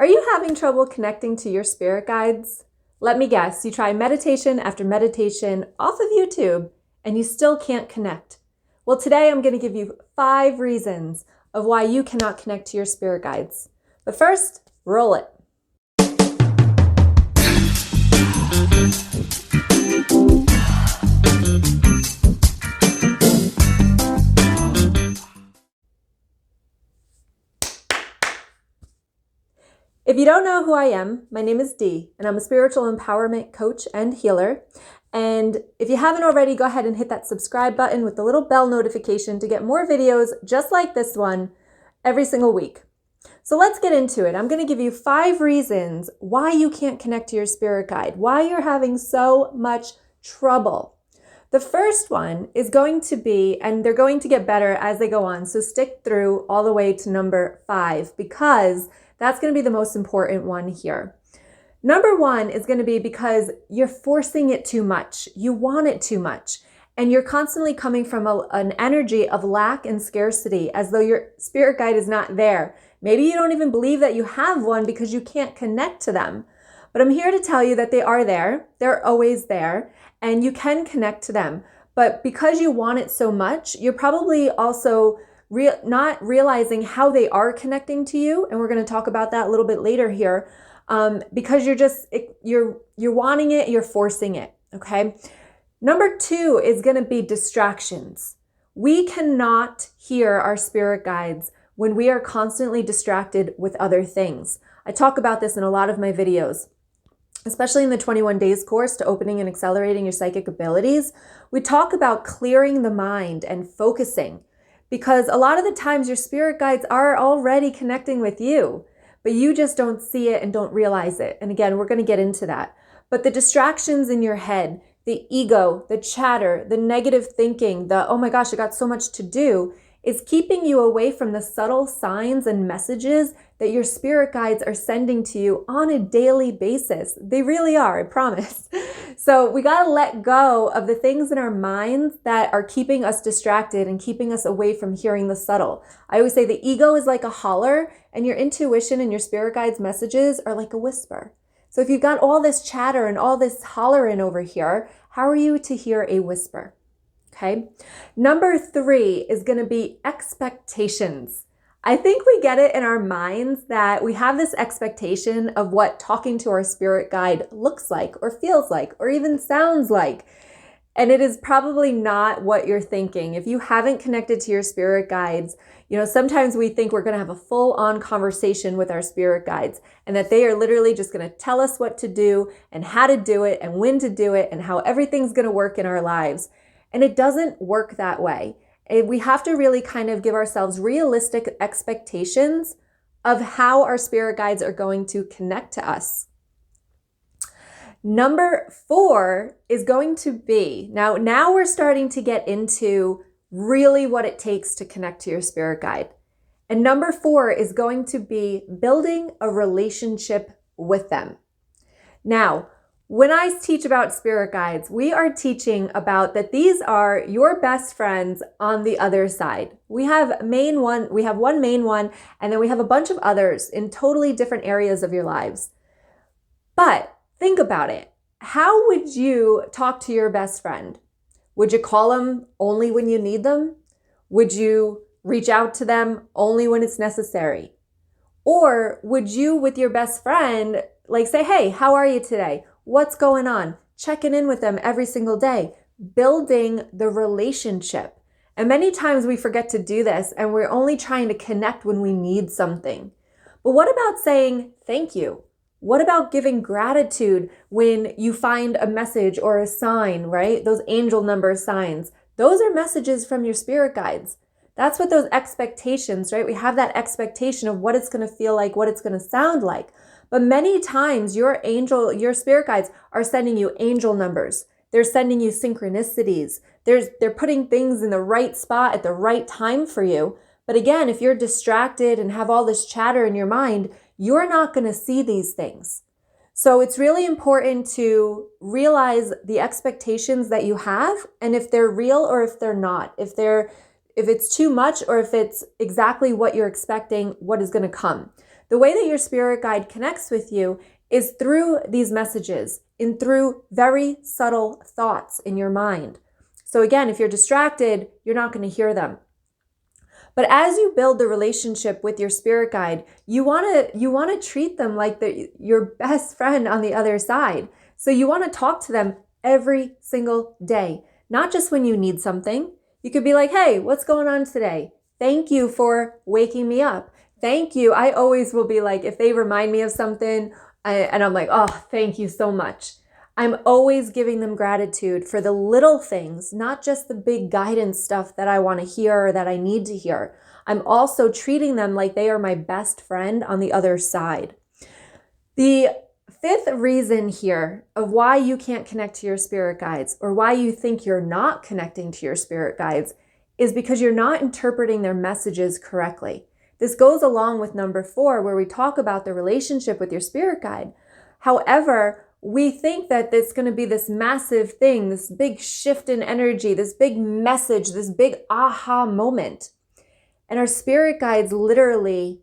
Are you having trouble connecting to your spirit guides? Let me guess, you try meditation after meditation off of YouTube and you still can't connect. Well, today I'm going to give you 5 reasons of why you cannot connect to your spirit guides. But first, roll it. If you don't know who I am, my name is Dee, and I'm a spiritual empowerment coach and healer. And if you haven't already, go ahead and hit that subscribe button with the little bell notification to get more videos just like this one every single week. So let's get into it. I'm going to give you 5 reasons why you can't connect to your spirit guide, why you're having so much trouble. The first one is going to be, and they're going to get better as they go on, so stick through all the way to number 5 because that's going to be the most important one here. Number 1 is going to be because you're forcing it too much. You want it too much. And you're constantly coming from an energy of lack and scarcity as though your spirit guide is not there. Maybe you don't even believe that you have one because you can't connect to them. But I'm here to tell you that they are there. They're always there. And you can connect to them. But because you want it so much, you're probably also not realizing how they are connecting to you, and we're going to talk about that a little bit later here, because you're wanting it, you're forcing it. Okay. Number 2 is going to be distractions. We cannot hear our spirit guides when we are constantly distracted with other things. I talk about this in a lot of my videos, especially in the 21 days course to opening and accelerating your psychic abilities. We talk about clearing the mind and focusing. Because a lot of the times your spirit guides are already connecting with you, but you just don't see it and don't realize it. And again, we're going to get into that. But the distractions in your head, the ego, the chatter, the negative thinking, the, oh my gosh, I got so much to do, is keeping you away from the subtle signs and messages that your spirit guides are sending to you on a daily basis. They really are, I promise. So we got to let go of the things in our minds that are keeping us distracted and keeping us away from hearing the subtle. I always say the ego is like a holler and your intuition and your spirit guides' messages are like a whisper. So if you've got all this chatter and all this hollering over here, how are you to hear a whisper? Okay. Number 3 is going to be expectations. I think we get it in our minds that we have this expectation of what talking to our spirit guide looks like or feels like or even sounds like. And it is probably not what you're thinking. If you haven't connected to your spirit guides, sometimes we think we're going to have a full-on conversation with our spirit guides and that they are literally just going to tell us what to do and how to do it and when to do it and how everything's going to work in our lives. And it doesn't work that way. We have to really kind of give ourselves realistic expectations of how our spirit guides are going to connect to us. Number 4 is going to be, now we're starting to get into really what it takes to connect to your spirit guide. And number 4 is going to be building a relationship with them. Now, when I teach about spirit guides, we are teaching about that these are your best friends on the other side. We have one main one, and then we have a bunch of others in totally different areas of your lives. But think about it. How would you talk to your best friend? Would you call them only when you need them? Would you reach out to them only when it's necessary? Or would you, with your best friend, say, hey, how are you today? What's going on? Checking in with them every single day, building the relationship. And many times we forget to do this and we're only trying to connect when we need something. But what about saying thank you? What about giving gratitude when you find a message or a sign, right? Those angel number signs. Those are messages from your spirit guides. That's what those expectations, right? We have that expectation of what it's going to feel like, what it's going to sound like. But many times your spirit guides are sending you angel numbers. They're sending you synchronicities. They're putting things in the right spot at the right time for you. But again, if you're distracted and have all this chatter in your mind, you're not going to see these things. So it's really important to realize the expectations that you have and if they're real or if they're not, if it's too much or if it's exactly what you're expecting, what is going to come. The way that your spirit guide connects with you is through these messages and through very subtle thoughts in your mind. So again, if you're distracted, you're not going to hear them. But as you build the relationship with your spirit guide, you want to treat them like your best friend on the other side. So you want to talk to them every single day, not just when you need something. You could be like, hey, what's going on today? Thank you for waking me up. Thank you. I always will be like, if they remind me of something and I'm like, oh, thank you so much. I'm always giving them gratitude for the little things, not just the big guidance stuff that I want to hear or that I need to hear. I'm also treating them like they are my best friend on the other side. The fifth reason here of why you can't connect to your spirit guides or why you think you're not connecting to your spirit guides is because you're not interpreting their messages correctly. This goes along with number 4, where we talk about the relationship with your spirit guide. However, we think that it's going to be this massive thing, this big shift in energy, this big message, this big aha moment. And our spirit guides literally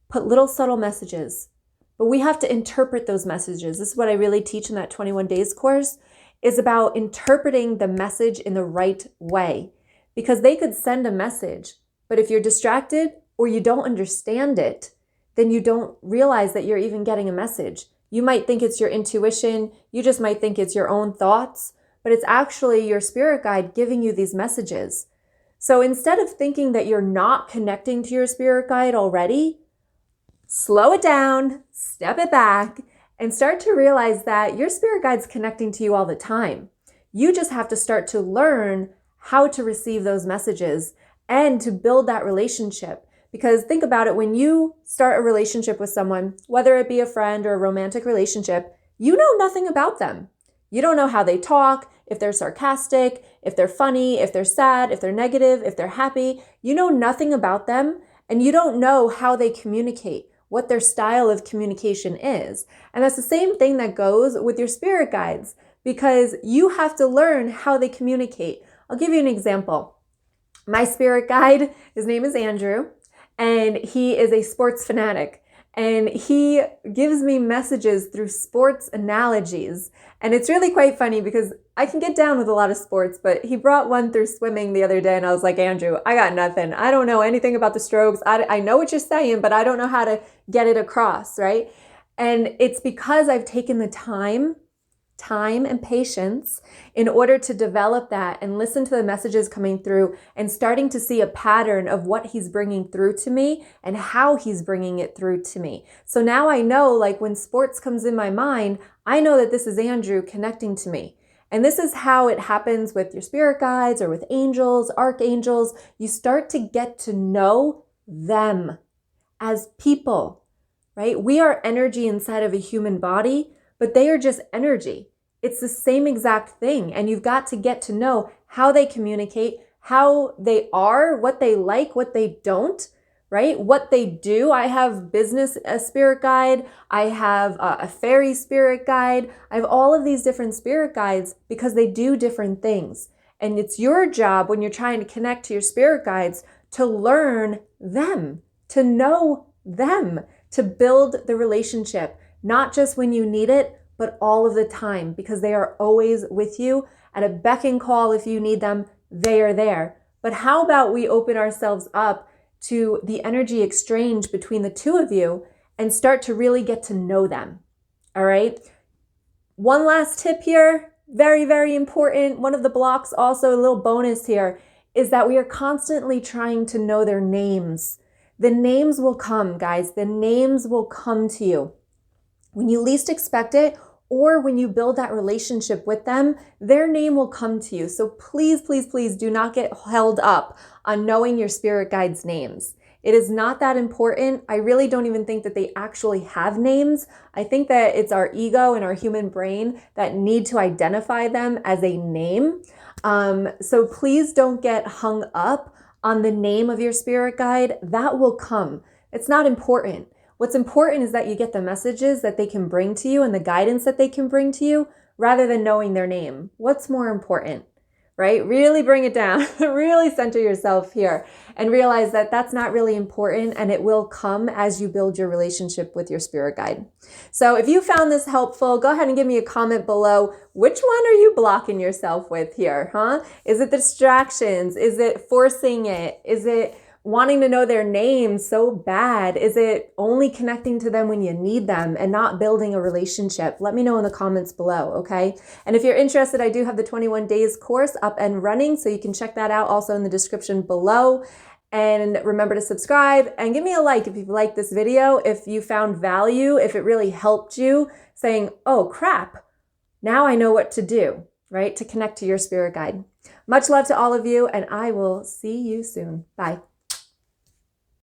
put little subtle messages, but we have to interpret those messages. This is what I really teach in that 21 days course, is about interpreting the message in the right way. Because they could send a message, but if you're distracted or you don't understand it, then you don't realize that you're even getting a message. You might think it's your intuition. You just might think it's your own thoughts, but it's actually your spirit guide giving you these messages. So instead of thinking that you're not connecting to your spirit guide already, slow it down, step it back, and start to realize that your spirit guide's connecting to you all the time. You just have to start to learn how to receive those messages and to build that relationship. Because think about it, when you start a relationship with someone, whether it be a friend or a romantic relationship, you know nothing about them. You don't know how they talk, if they're sarcastic, if they're funny, if they're sad, if they're negative, if they're happy. You know nothing about them, and you don't know how they communicate, what their style of communication is. And that's the same thing that goes with your spirit guides, because you have to learn how they communicate. I'll give you an example. My spirit guide, his name is Andrew, and he is a sports fanatic. And he gives me messages through sports analogies. And it's really quite funny because I can get down with a lot of sports, but he brought one through swimming the other day and I was like, Andrew, I got nothing. I don't know anything about the strokes. I know what you're saying, but I don't know how to get it across, right? And it's because I've taken the time and patience in order to develop that and listen to the messages coming through and starting to see a pattern of what he's bringing through to me and how he's bringing it through to me. So now I know, like when sports comes in my mind, I know that this is Andrew connecting to me. And this is how it happens with your spirit guides or with angels, archangels. You start to get to know them as people, right? We are energy inside of a human body, but they are just energy. It's the same exact thing. And you've got to get to know how they communicate, how they are, what they like, what they don't, right? What they do. I have business spirit guide. I have a fairy spirit guide. I have all of these different spirit guides because they do different things. And it's your job when you're trying to connect to your spirit guides to learn them, to know them, to build the relationship, not just when you need it, but all of the time, because they are always with you at a beck and call. If you need them, they are there. But how about we open ourselves up to the energy exchange between the two of you and start to really get to know them? All right. One last tip here, very, very important. One of the blocks, also a little bonus here, is that we are constantly trying to know their names. The names will come, guys. The names will come to you when you least expect it, or when you build that relationship with them, their name will come to you. So please, please, please do not get held up on knowing your spirit guides' names. It is not that important. I really don't even think that they actually have names. I think that it's our ego and our human brain that need to identify them as a name. So please don't get hung up on the name of your spirit guide. That will come. It's not important. What's important is that you get the messages that they can bring to you and the guidance that they can bring to you rather than knowing their name. What's more important, right? Really bring it down, really center yourself here and realize that that's not really important, and it will come as you build your relationship with your spirit guide. So if you found this helpful, go ahead and give me a comment below. Which one are you blocking yourself with here, huh? Is it the distractions? Is it forcing it? Is it wanting to know their names so bad? Is it only connecting to them when you need them and not building a relationship? Let me know in the comments below, okay? And if you're interested, I do have the 21 days course up and running, so you can check that out also in the description below. And remember to subscribe and give me a like if you liked this video, if you found value, if it really helped you, saying, oh crap, now I know what to do, right? To connect to your spirit guide. Much love to all of you, and I will see you soon. Bye.